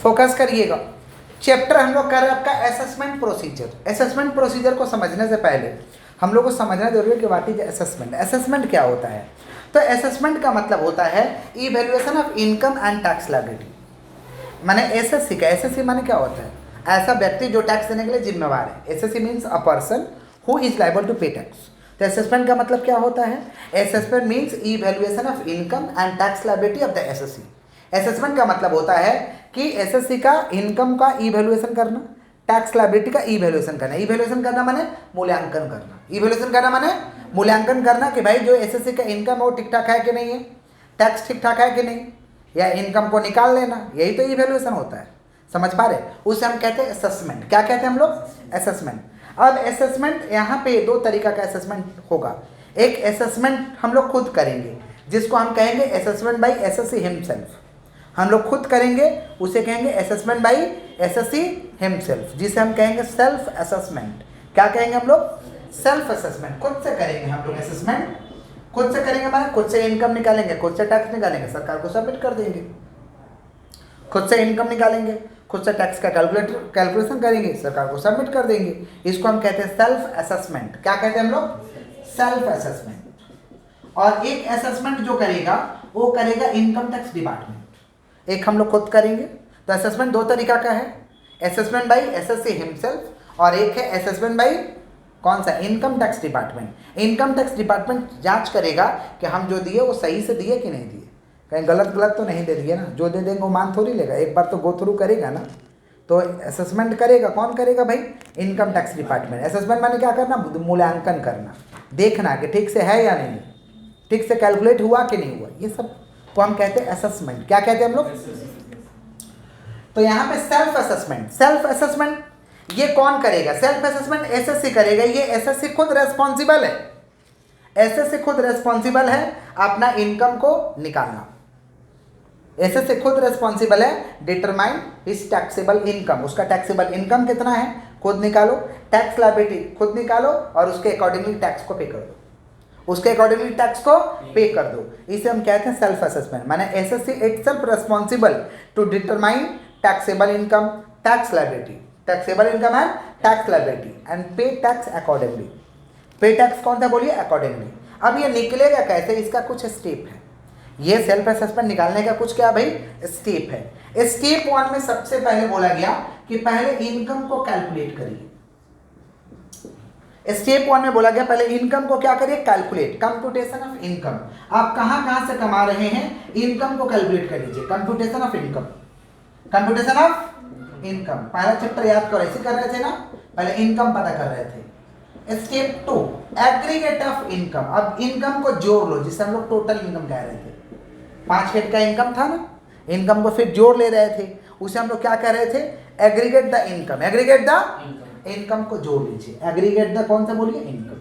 Focus करिएगा। Chapter हम लोग कर रहे हैं आपका असेसमेंट प्रोसीजर। असेसमेंट प्रोसीजर को समझने से पहले हम लोग को समझना जरूरी है कि व्हाट इज असेसमेंट। असेसमेंट क्या होता है? तो असेसमेंट का मतलब होता है evaluation of income and tax liability. माने एसएससी का, एसएससी माने क्या होता है? ऐसा व्यक्ति जो टैक्स देने के लिए जिम्मेवार है। SSC means a person who is liable to pay tax. तो असेसमेंट का मतलब क्या होता है? Assessment means evaluation of income and tax liability of the SSC. Assessment का मतलब होता है कि एसएससी का इनकम का इवैल्यूएशन करना, टैक्स लायबिलिटी का इवैल्यूएशन करना। इवैल्यूएशन करना माने मूल्यांकन करना। इवैल्यूएशन करना माने मूल्यांकन करना कि भाई जो एसएससी का इनकम है वो ठीक ठाक है कि नहीं है, टैक्स ठीक ठाक है कि नहीं, या इनकम को निकाल लेना, यही तो इवैल्यूएशन होता है। समझ पा रहे? उसे हम कहते हैं असेसमेंट। क्या कहते हैं हम लोग? असेसमेंट। अब असेसमेंट यहाँ पे दो तरीका का असेसमेंट होगा। एक असेसमेंट हम लोग खुद करेंगे जिसको हम कहेंगे असेसमेंट बाई एसएससी हिमसेल्फ। हम लोग खुद करेंगे उसे कहेंगे असेसमेंट बाई एसएससी हिमसेल्फ, जिसे हम कहेंगे सेल्फ असेसमेंट। क्या कहेंगे हम लोग? Self assessment. खुद से करेंगे हम लोग असेसमेंट। खुद से करेंगे माने खुद से इनकम निकालेंगे, खुद से टैक्स निकालेंगे, सरकार को सबमिट कर देंगे। खुद से इनकम निकालेंगे, खुद से टैक्स का कैलकुलेशन करेंगे, सरकार को सबमिट कर देंगे। इसको हम कहते हैं सेल्फ असेसमेंट। क्या कहते हैं हम लोग? Self assessment. और एक असेसमेंट जो करेगा वो करेगा इनकम टैक्स डिपार्टमेंट। एक हम लोग खुद करेंगे। तो असेसमेंट दो तरीका का है, असेसमेंट बाई एसएससी हिमसेल्फ और एक है असेसमेंट बाई कौन सा? Income tax department. Income tax department जांच करेगा कि हम जो दिए वो सही से दिए कि नहीं दिए, कहीं गलत तो नहीं दे दिए ना। जो दे देंगे वो मान थोड़ी लेगा, एक बार तो गो थ्रू करेगा ना। तो असेसमेंट करेगा कौन करेगा भाई? Income tax department. असेसमेंट माने क्या करना? मूल्यांकन करना, देखना कि ठीक से है या नहीं, ठीक से कैलकुलेट हुआ कि नहीं हुआ, ये सब को हम कहते हैं असेसमेंट। क्या कहते हैं हम लोग? तो यहाँ पे सेल्फ असेसमेंट। सेल्फ असेसमेंट ये कौन करेगा? सेल्फ असेसमेंट एसएससी करेगा। ये एसएससी खुद रेस्पॉन्सिबल है। एसएससी खुद रेस्पॉन्सिबल है अपना इनकम को निकालना। एसएससी खुद रेस्पॉन्सिबल है डिटरमाइन हिज टैक्सेबल इनकम। उसका टैक्सेबल इनकम कितना है खुद निकालो, टैक्स लायबिलिटी खुद निकालो और उसके अकॉर्डिंगली टैक्स को पे कर दो, उसके अकॉर्डिंगली टैक्स को पे कर दो। इसे हम कहते हैं सेल्फ असेसमेंट। माने SSC itself responsible to determine taxable income, tax liability, taxable income and tax liability and pay tax accordingly. Pay tax कौन सा बोलिए? अकॉर्डिंगली। अब ये निकलेगा कैसे? इसका कुछ स्टेप है। ये सेल्फ असेसमेंट निकालने का कुछ क्या भाई? स्टेप है। स्टेप 1 में सबसे पहले बोला गया कि पहले इनकम को कैलकुलेट करिए। स्टेप 1 में बोला गया पहले इनकम को क्या करिए? Calculate, computation of income. आप कहां से कमा रहे हैं, इनकम को कैलकुलेट कर लीजिए। Computation of income, computation of income. पहला चैप्टर याद करो, ऐसे कर रहे थे ना, पहले इनकम पता कर रहे थे। Step 2 aggregate of income. अब इनकम को जोड़ लो, जिसे हम लोग टोटल इनकम कह रहे थे। 5 हेड का इनकम था ना, इनकम को फिर जोड़ ले रहे थे, उसे हम लोग क्या कह रहे थे? Aggregate the income. Aggregate the income को जोड़ लीजिए। एग्रीगेट द कौन सा बोलिए? इनकम।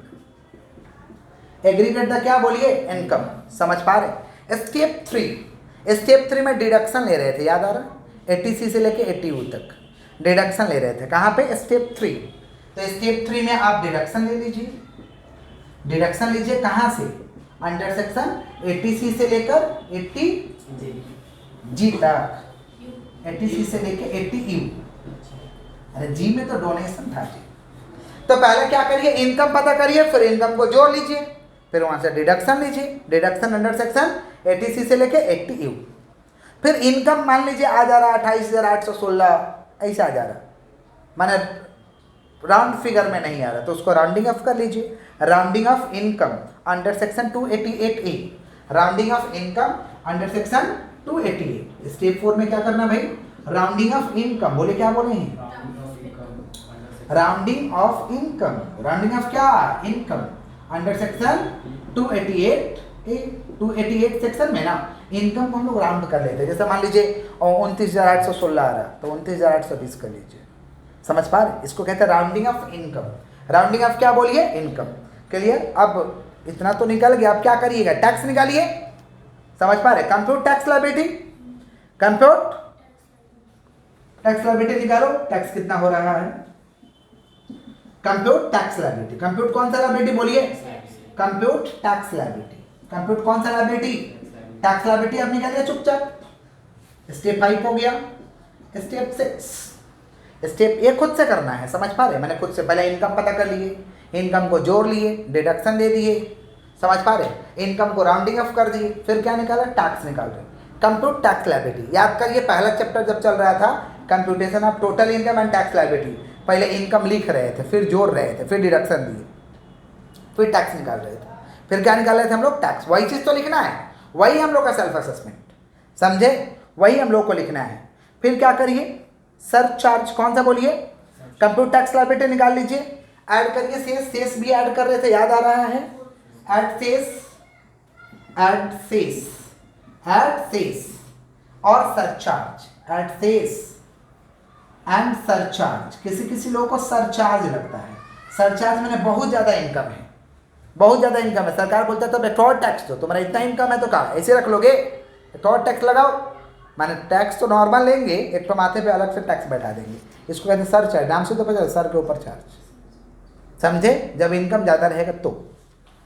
एग्रीगेट द क्या बोलिए? इनकम। समझ पा रहे? स्टेप 3, स्टेप 3 में डिडक्शन ले रहे थे, याद आ रहा? 80C से लेके 80U तक डिडक्शन ले रहे थे। कहाँ पे? स्टेप 3। तो स्टेप 3 में आप डिडक्शन ले लीजिए। डिडक्शन लीजिए कहाँ से? अंडर सेक्शन 80C से लेकर 80G तक, 80C से लेकर 80U। अरे जी में तो डोनेशन था जी। तो पहले क्या करिए? इनकम पता करिए, फिर इनकम को जोड़ लीजिए, फिर वहां से डिडक्शन लीजिए। डिडक्शन अंडर सेक्शन 80C से लेके 80U। फिर इनकम मान लीजिए आ जा रहा 28,816, ऐसा आ जा रहा, माने राउंड फिगर में नहीं आ रहा, तो उसको राउंडिंग ऑफ कर लीजिए। Rounding of income under section 288A, rounding of income under section 288। Step 4 में क्या करना भाई? Rounding of income. बोले क्या बोले हैं? Rounding of income. Rounding off क्या? Income under section 288A। 288 section में ना इनकम को हम लोग राउंड कर लेते हैं। जैसे मान लीजिए 29,816 आ रहा, तो 29,820 कर लीजिए। समझ पा रहे? इसको कहते हैं rounding of income. Rounding off क्या बोलिए? इनकम। क्लियर? अब इतना तो निकल गया, अब क्या करिएगा? टैक्स निकालिए। समझ पा रहे? Compute tax liability, compute tax liability निकालो। टैक्स कितना हो रहा है? Compute tax liability. कंप्यूट कौन सा लायबिलिटी बोलिए? Compute tax liability. कंप्यूट कौन सा लायबिलिटी? Tax liability. अब निकालिए चुपचाप। स्टेप 5 हो गया। स्टेप 6, स्टेप ए खुद से करना है, समझ पा रहे हैं? मैंने खुद से पहले इनकम पता कर लिए, इनकम को जोड़ लिए, डिडक्शन दे दिए, समझ पा रहे हैं? इनकम को राउंडिंग ऑफ कर दिए, फिर क्या निकाला? टैक्स निकाल रहे। Compute tax liability. याद करिए पहला चैप्टर जब चल रहा था computation of total income and tax liability, पहले इनकम लिख रहे थे, फिर जोड़ रहे थे, फिर डिडक्शन दिए, फिर टैक्स निकाल रहे थे, फिर क्या निकाल रहे थे हम लोग? टैक्स। वही चीज़ तो लिखना है, वही हम लोग का सेल्फ असेसमेंट, समझे? वही हम लोग को लिखना है। फिर क्या करिए? सरचार्ज कौन सा बोलिए? कंप्यूट टैक्स लायबिलिटी निकाल लीजिए, ऐड करिए शेष, शेष भी ऐड कर रहे थे, याद आ रहा है? ऐड शेष, ऐड शेष, ऐड शेष और सरचार्ज, ऐड शेष एंड सरचार्ज। किसी किसी लोगों को सरचार्ज लगता है, सरचार्ज मैंने बहुत ज़्यादा इनकम है, बहुत ज़्यादा इनकम है, सरकार बोलता है तब एक्टोर टैक्स दो, तुम्हारा इतना इनकम है तो कहा ऐसे रख लोगे, एक्टोर टैक्स लगाओ। माने टैक्स तो नॉर्मल लेंगे, एक तो माथे पे अलग से टैक्स बैठा देंगे, इसको कहते हैं सरचार्ज। नाम से तो पता, सर के ऊपर चार्ज, समझे? जब इनकम ज़्यादा रहेगा तो,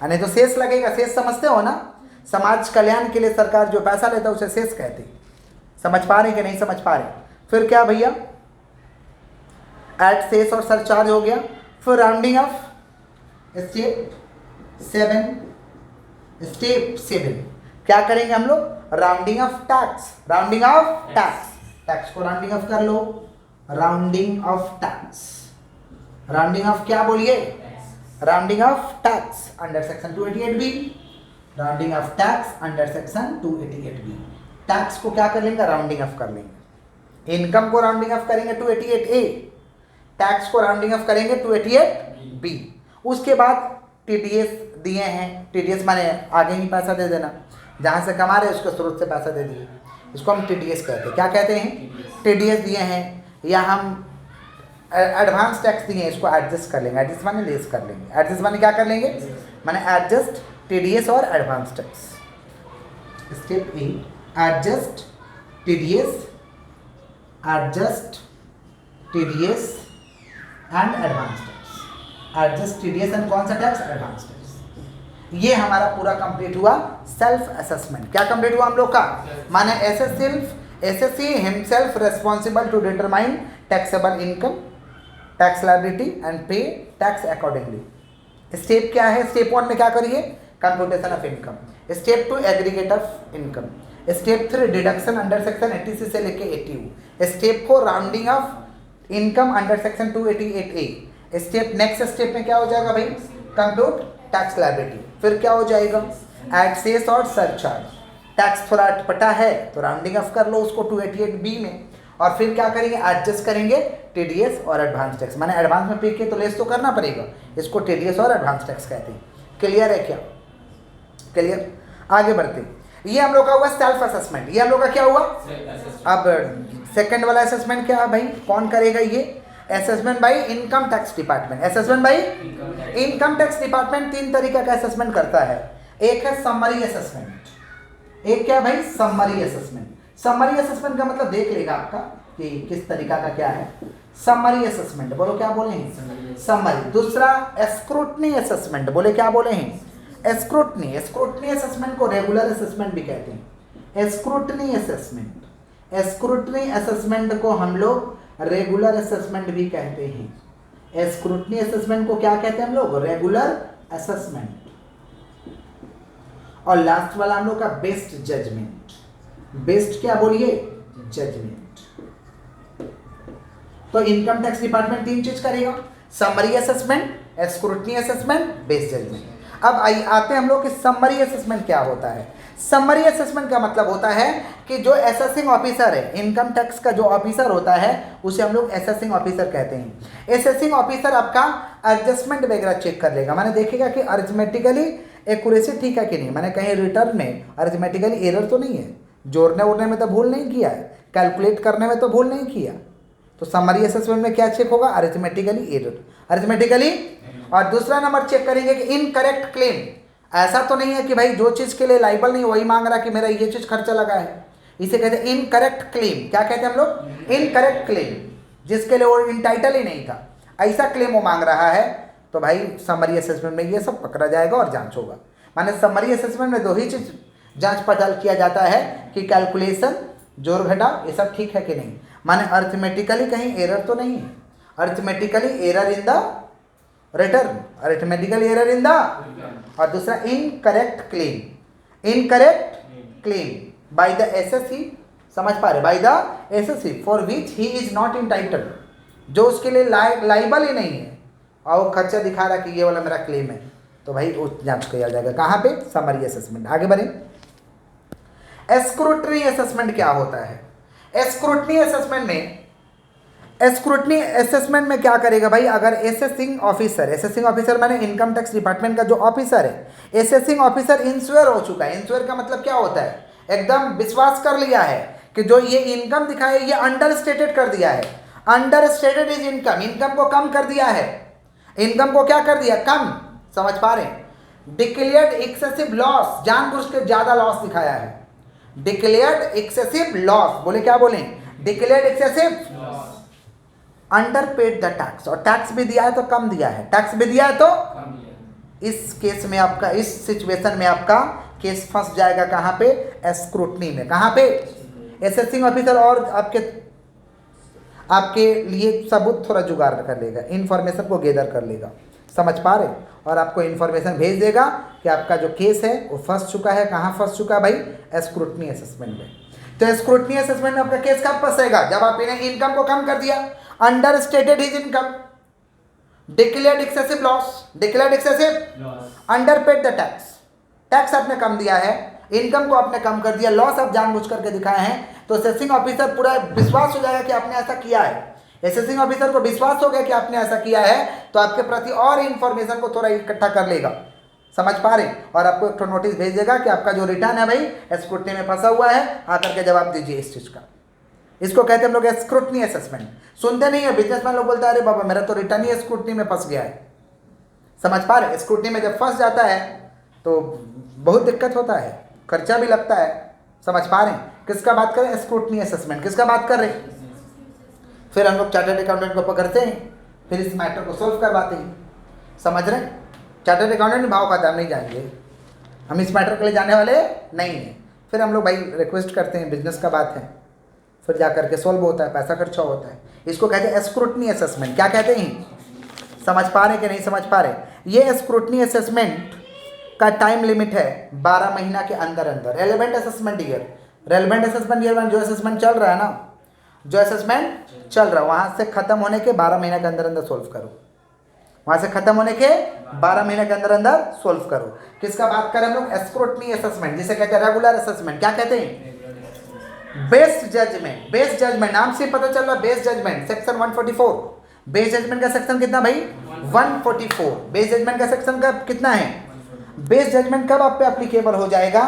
नहीं तो शेष लगेगा। शेष समझते हो ना? समाज कल्याण के लिए सरकार जो पैसा लेता है उसे शेष कहते हैं। समझ पा रहे कि नहीं समझ पा रहे? फिर क्या भैया? ऐड शेष और सरचार्ज हो गया। फिर राउंडिंग ऑफ स्टेप 7, स्टेप 7 क्या करेंगे हम लोग? Rounding off tax, rounding off tax, tax को राउंडिंग ऑफ कर लो, rounding off tax, rounding off क्या बोलिए? Rounding off tax under section 288B, rounding off tax under section 288B। Tax को क्या कर लेंगे? राउंडिंग ऑफ कर लेंगे। इनकम को राउंडिंग ऑफ करेंगे 288A, टैक्स को राउंडिंग ऑफ करेंगे 288B। उसके बाद TDS दिए हैं, TDS माने आगे ही पैसा दे देना, जहाँ से कमा रहे उसको स्रोत से पैसा दे दिए, इसको हम TDS कहते हैं। क्या कहते हैं? TDS दिए हैं, या हम एडवांस टैक्स दिए हैं, इसको एडजस्ट कर लेंगे, एडजस्ट माने लेस कर लेंगे, एडजस्ट माने क्या कर लेंगे? माने एडजस्ट TDS और advance tax. Step A, adjust TDS, adjust TDS and advance tax, adjust TDS and कौन सा टैक्स? Advance tax. ये हमारा पूरा कंप्लीट हुआ सेल्फ असेसमेंट। क्या कंप्लीट हुआ हम लोग का? माने SSC himself responsible to determine taxable income, tax liability and pay tax accordingly. Step क्या है? स्टेप 1 में क्या करिए? Computation of income. Step 2 aggregate of income. Step 3 deduction under section 80C से लेके 80U। Step 4 rounding of income under section 288A। Step next step में क्या हो जाएगा भाई? Compute tax liability. फिर क्या हो जाएगा? ऐड शेष और सरचार्ज। टैक्स थोड़ा अटपटा है तो राउंडिंग ऑफ कर लो उसको 288B में, और फिर क्या करेंगे? एडजस्ट करेंगे TDS और एडवांस टैक्स। मैंने एडवांस में पे किए तो लेस तो करना पड़ेगा, इसको TDS और एडवांस टैक्स कहते हैं। क्लियर है क्या? क्लियर? आगे बढ़ते हैं। ये हम लोग का हुआ सेल्फ असेसमेंट। ये हम लोग का क्या हुआ? अब सेकंड वाला असेसमेंट क्या है भाई? कौन करेगा ये? Assessment by income tax department. Assessment by income tax department 3 तरीका का असेसमेंट करता है। एक है समरी असेसमेंट, एक क्या भाई? Summary assessment. समरी असेसमेंट का मतलब देख लेगा आपका कि किस तरीका का क्या है। समरी असेसमेंट बोलो, क्या बोले हैं? समरी। दूसरा स्क्रूटनी असेसमेंट, बोले क्या बोले हैं? स्क्रूटनी। स्क्रूटनी असेसमेंट को रेगुलर असेसमेंट भी कहते हैं। स्क्रूटनी असेसमेंट, स्क्रूटनी असेसमेंट को हम लोग रेगुलर असेसमेंट भी कहते हैं। स्क्रूटनी असेसमेंट को क्या कहते हैं हम लोग? Regular assessment. और लास्ट वाला हम लोग का बेस्ट जजमेंट। बेस्ट क्या बोलिए? जजमेंट। तो इनकम टैक्स डिपार्टमेंट 3 चीज करेगा, summary assessment, scrutiny assessment, best judgment. अब आते हैं हम लोग कि समरी असेसमेंट क्या होता है। समरी असेसमेंट का मतलब होता है कि जो असेसिंग ऑफिसर है, इनकम टैक्स का जो ऑफिसर होता है उसे हम लोग असेसिंग ऑफिसर कहते हैं। असेसिंग ऑफिसर आपका एडजस्टमेंट वगैरह चेक कर लेगा, माने देखेगा कि अरिथमेटिकली एक्यूरेसी ठीक है कि नहीं, माने कहीं रिटर्न में अरिथमेटिकली एरर तो नहीं है, जोड़ने उड़ने में तो भूल नहीं किया है, कैलकुलेट करने में तो भूल नहीं किया। तो समरी असेसमेंट में क्या चेक होगा? Arithmetically error, arithmetically. और दूसरा नंबर चेक करेंगे कि इनकरेक्ट क्लेम। ऐसा तो नहीं है कि भाई जो चीज़ के लिए लाइबल नहीं वही मांग रहा कि मेरा ये चीज़ खर्चा लगा है, इसे कहते हैं इनकरेक्ट क्लेम। क्या कहते हैं हम लोग? इनकरेक्ट क्लेम, जिसके लिए वो इंटाइटल ही नहीं था, ऐसा क्लेम वो मांग रहा है, तो भाई समरी असेसमेंट में ये सब पकड़ा जाएगा और जांच होगा। माने समरी असेसमेंट में 2 ही चीज़ जांच पड़ताल किया जाता है कि कैलकुलेशन जोड़ घटाव ये सब ठीक है कि नहीं, माने अर्थमेटिकली कहीं एरर तो नहीं है, arithmetically error in the return, arithmetical error in the, और दूसरा incorrect claim, incorrect claim by the assessee, समझ पा रहे, by the assessee for which he is not entitled, जो उसके लिए लाइबल ही नहीं है, और वो खर्चा दिखा रहा कि ये वाला मेरा क्लेम है, तो भाई वो जांच किया जाएगा कहाँ पे, समरी असेसमेंट। आगे बढ़े, स्क्रूटनी असेसमेंट क्या होता है। स्क्रूटनी असेसमेंट में, स्क्रूटनी असेसमेंट में क्या करेगा भाई, अगर असेसिंग ऑफिसर, असेसिंग ऑफिसर माने इनकम टैक्स डिपार्टमेंट का जो ऑफिसर है, असेसिंग ऑफिसर इंश्योर हो चुका है, इंश्योर का मतलब क्या होता है, एकदम विश्वास कर लिया है कि जो ये इनकम दिखाए ये अंडर स्टेटेड कर दिया है, under stated is income, income को कम कर दिया है, इनकम को क्या कर दिया, कम, समझ पा रहे हैं। डिक्लेयर्ड एक्सेसिव लॉस, जानबूझ के ज्यादा लॉस दिखाया है, डिक्लेयर्ड एक्सेसिव लॉस, बोले क्या बोले, declared excessive, under paid the tax, और टैक्स भी दिया है तो कम दिया है, टैक्स भी दिया है तो इस केस में आपका, इस सिचुएशन में आपका केस फंस जाएगा कहाँ पे, स्क्रूटनी में, कहाँ पे, असेसिंग ऑफिसर, और आपके लिए सबूत थोड़ा जुगाड़ कर लेगा, इन्फॉर्मेशन को गैदर कर लेगा, समझ पा रहे, और आपको इन्फॉर्मेशन भेज देगा कि आपका जो केस है वो फंस चुका है, कहाँ फंस चुका है भाई, स्क्रूटनी असेसमेंट में। तो स्क्रूटनी असेसमेंट में आपका केस कब फंसेगा, जब आपने इनकम को कम कर दिया, under stated his income, declared excessive loss, declared excessive, under paid the tax, tax आपने कम दिया है, इनकम को आपने कम कर दिया, लॉस आप जानबूझ करके दिखाए हैं, तो असेसिंग ऑफिसर पूरा विश्वास हो जाएगा कि आपने ऐसा किया है, असेसिंग ऑफिसर को विश्वास हो गया कि आपने ऐसा किया है, तो आपके प्रति और इन्फॉर्मेशन को थोड़ा इकट्ठा कर लेगा, समझ पा रहे, और आपको एक नोटिस भेज देगा कि आपका जो रिटर्न है भाई स्क्रूटनी में फंसा हुआ है, आकर के जवाब दीजिए इस चीज का। इसको कहते हैं हम लोग स्क्रूटनी असेसमेंट। सुनते नहीं है बिजनेसमैन लोग, बोलते हैं अरे बाबा मेरा तो रिटर्न ही स्क्रूटनी में फंस गया है, समझ पा रहे, स्क्रूटनी में जब फंस जाता है तो बहुत दिक्कत होता है, खर्चा भी लगता है, समझ पा रहे हैं। किसका बात करें, स्क्रूटनी असेसमेंट, किसका बात कर रहे हैं, फिर हम लोग चार्टर्ड अकाउंटेंट को पकड़ते हैं, फिर इस मैटर को सोल्व करवाते हैं, समझ रहे हैं। चार्टर्ड अकाउंटेंट भाव खाता, हम नहीं जाएंगे, हम इस मैटर के लिए जाने वाले नहीं हैं, फिर हम लोग भाई रिक्वेस्ट करते हैं, बिजनेस का बात है, फिर जा करके सोल्व होता है, पैसा खर्चा होता है, इसको कहते हैं स्क्रूटनी असेसमेंट। क्या कहते हैं, समझ पा रहे कि नहीं समझ पा रहे, ये स्क्रूटनी असेसमेंट का टाइम लिमिट है 12 महीना के अंदर अंदर। Relevant assessment year, relevant assessment year में जो असेसमेंट चल रहा है ना, जो असेसमेंट चल रहा है वहाँ से खत्म होने के 12 महीने के अंदर अंदर सोल्व करो, वहाँ से खत्म होने के 12 महीने के अंदर अंदर सोल्व करो। किसका बात करें हम लोग, स्क्रूटनी असेसमेंट, जिसे कहते हैं रेगुलर असेसमेंट। क्या कहते हैं, बेस्ट जजमेंट, बेस्ट जजमेंट, नाम से पता चल रहा है, best judgment section 144, best judgment का सेक्शन कितना भाई, 144, बेस्ट जजमेंट का सेक्शन का कितना है। बेस्ट जजमेंट कब आप पे एप्लीकेबल हो जाएगा,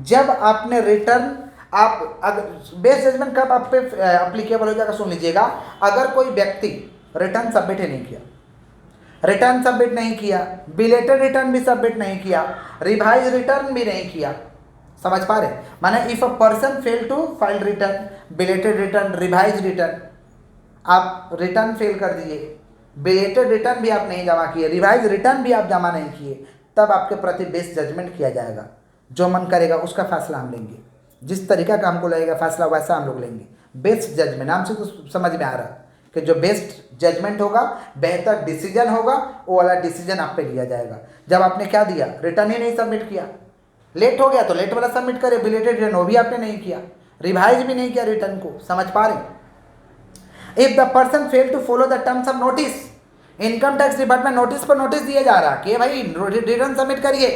जब आपने रिटर्न, आप अगर बेस्ट जजमेंट कब आप पे एप्लीकेबल हो जाएगा, सुन लीजिएगा, अगर कोई व्यक्ति रिटर्न सबमिट ही नहीं किया, रिटर्न सबमिट नहीं किया, बिलेटेड रिटर्न भी सबमिट नहीं किया, रिवाइज रिटर्न भी नहीं किया, समझ पा रहे, माने if a person fail to file return, belated return, revise return, आप रिटर्न फेल कर दिए, बिलेटेड रिटर्न भी आप नहीं जमा किए, रिवाइज रिटर्न भी आप जमा नहीं किए, तब आपके प्रति बेस्ट जजमेंट किया जाएगा। जो मन करेगा उसका फैसला हम लेंगे, जिस तरीका का हमको लगेगा फैसला वैसा हम लोग लेंगे। बेस्ट जजमेंट नाम से तो समझ में आ रहा है कि जो बेस्ट जजमेंट होगा, बेहतर डिसीजन होगा, वो वाला डिसीजन आप पे लिया जाएगा। जब आपने क्या दिया, रिटर्न ही नहीं सबमिट किया, लेट हो गया तो लेट वाला सबमिट करे, बिलेटेड रिटर्न वो भी आपने नहीं किया, रिवाइज भी नहीं किया रिटर्न को, समझ पा रहे। If the person fail to follow the terms of notice, income tax department notice पर नोटिस दिया जा रहा कि भाई रिटर्न सबमिट करिए,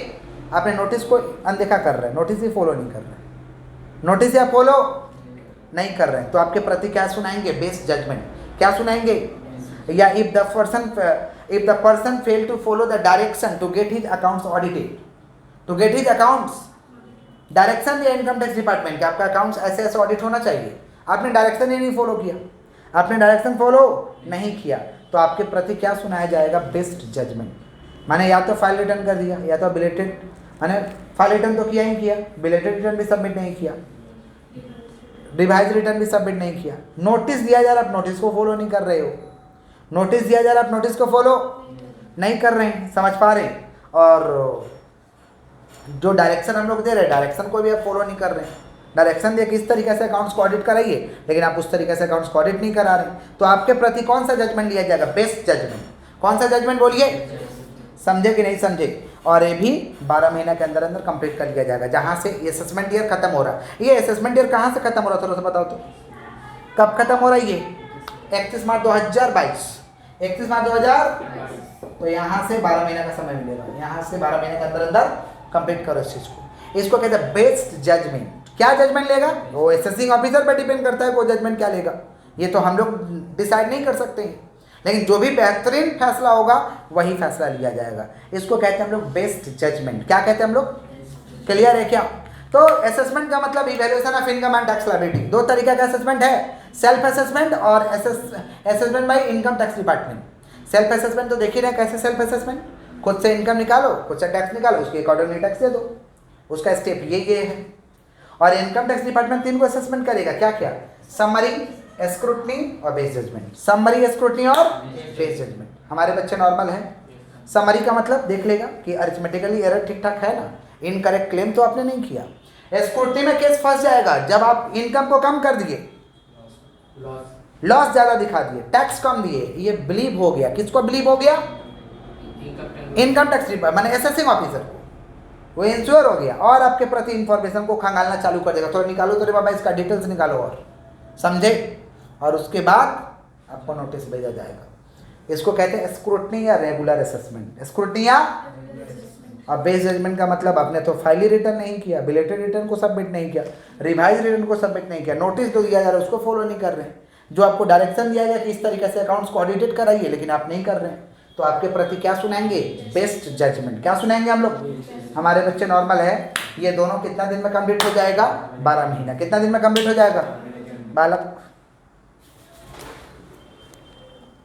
आपने नोटिस को अनदेखा कर रहे हैं, नोटिस ही फॉलो नहीं कर रहे हैं, नोटिस या फॉलो नहीं कर रहे हैं, तो आपके प्रति क्या सुनाएंगे, बेस्ट जजमेंट। क्या सुनाएंगे, या if the person fail to follow the direction to get his accounts audited, to get his accounts, direction दिया इनकम टैक्स डिपार्टमेंट कि आपका अकाउंट्स ऐसे ऐसे ऑडिट होना चाहिए, आपने डायरेक्शन ही नहीं फॉलो किया, आपने डायरेक्शन फॉलो नहीं किया, तो आपके प्रति क्या सुनाया जाएगा, बेस्ट जजमेंट। माने या तो फाइल रिटर्न कर दिया, या तो बिलेटेड, माने फाइल रिटर्न तो किया ही किया, बिलेटेड रिटर्न भी सबमिट नहीं किया, रिवाइज रिटर्न भी सबमिट नहीं किया, नोटिस दिया जा रहा आप नोटिस को फॉलो नहीं कर रहे हो, नोटिस दिया जा रहा आप नोटिस को फॉलो नहीं कर रहे हैं, समझ पा रहे हैं। और जो डायरेक्शन हम लोग दे रहे हैं, डायरेक्शन को भी आप फॉलो नहीं कर रहे हैं, डायरेक्शन दिया किस तरीके से अकाउंट्स को ऑडिट कराइए, लेकिन आप उस तरीके से अकाउंट्स को ऑडिट नहीं करा रहे, तो आपके प्रति कौन सा जजमेंट लिया जाएगा? Best judgment. कौन सा जजमेंट बोलिए, समझे कि नहीं समझे? और ये भी 12 महीना के अंदर अंदर कंप्लीट कर लिया जाएगा। जहाँ से ये असेसमेंट ईयर खत्म हो रहा है, ये असेसमेंट ईयर कहाँ से खत्म हो रहा है थोड़ा सा बताओ तो, कब खत्म हो रहा है ये? 31 मार्च 2022, 31 मार्च 2000। तो यहाँ से 12 महीना का समय मिलेगा, यहाँ से 12 महीने के अंदर अंदर कंप्लीट करो इस चीज़ को। इसको कहते हैं बेस्ट जजमेंट। क्या जजमेंट लेगा वो असेसिंग ऑफिसर पर डिपेंड करता है, वो जजमेंट क्या लेगा ये तो हम लोग डिसाइड नहीं कर सकते हैं, लेकिन जो भी बेहतरीन फैसला होगा वही फैसला लिया जाएगा। इसको कहते हैं हम लोग बेस्ट जजमेंट। क्या कहते हैं हम लोग? क्लियर है क्या? तो असेसमेंट का मतलब evaluation of income and tax liability. दो तरीके का असेसमेंट है, सेल्फ असेसमेंट और assessment bye income tax department. Self assessment तो देख ही रहे कैसे सेल्फ असेसमेंट, खुद से इनकम निकालो, खुद से टैक्स निकालो, उसके अकॉर्डिंगली टैक्स दे दो, उसका स्टेप ये है। और इनकम टैक्स डिपार्टमेंट 3 को असेसमेंट करेगा, क्या क्या? समरी, स्क्रूटनी और बेस जजमेंट। समरी, स्क्रूटनी और बेस जजमेंट। हमारे बच्चे नॉर्मल हैं। समरी का मतलब देख लेगा कि अरिथमेटिकली एरर ठीक ठाक है ना, इनकरेक्ट क्लेम तो आपने नहीं किया। स्क्रूटनी में केस फंस जाएगा जब आप इनकम को कम कर दिए, लॉस ज्यादा दिखा दिए, टैक्स कम दिए, ये बिलीव हो गया। किसको बिलीव हो गया? इनकम टैक्स माने असेसिंग ऑफिसर को, वो इंश्योर हो गया और आपके प्रति इंफॉर्मेशन को खंगालना चालू कर देगा। थोड़ा निकालो तो रे बाबा इसका डिटेल्स निकालो, और समझे, और उसके बाद आपको नोटिस भेजा जाएगा। इसको कहते हैं स्क्रूटनी या रेगुलर असेसमेंट। स्क्रूटनी या और बेस जजमेंट का मतलब आपने तो फाइल ही रिटर्न नहीं किया, बिलेटेड रिटर्न को सबमिट नहीं किया, रिवाइज रिटर्न को सबमिट नहीं किया, नोटिस जो दिया जा रहा है उसको फॉलो नहीं कर रहे हैं, जो आपको डायरेक्शन दिया गया कि इस तरीके से अकाउंट्स को ऑडिटेड कराइए, लेकिन आप नहीं कर रहे हैं, तो आपके प्रति क्या सुनाएंगे? Best judgment. क्या सुनाएंगे हम लोग? हमारे बच्चे नॉर्मल है। ये दोनों कितना दिन में कंप्लीट हो जाएगा? 12 महीना। कितना दिन में कंप्लीट हो जाएगा? बालक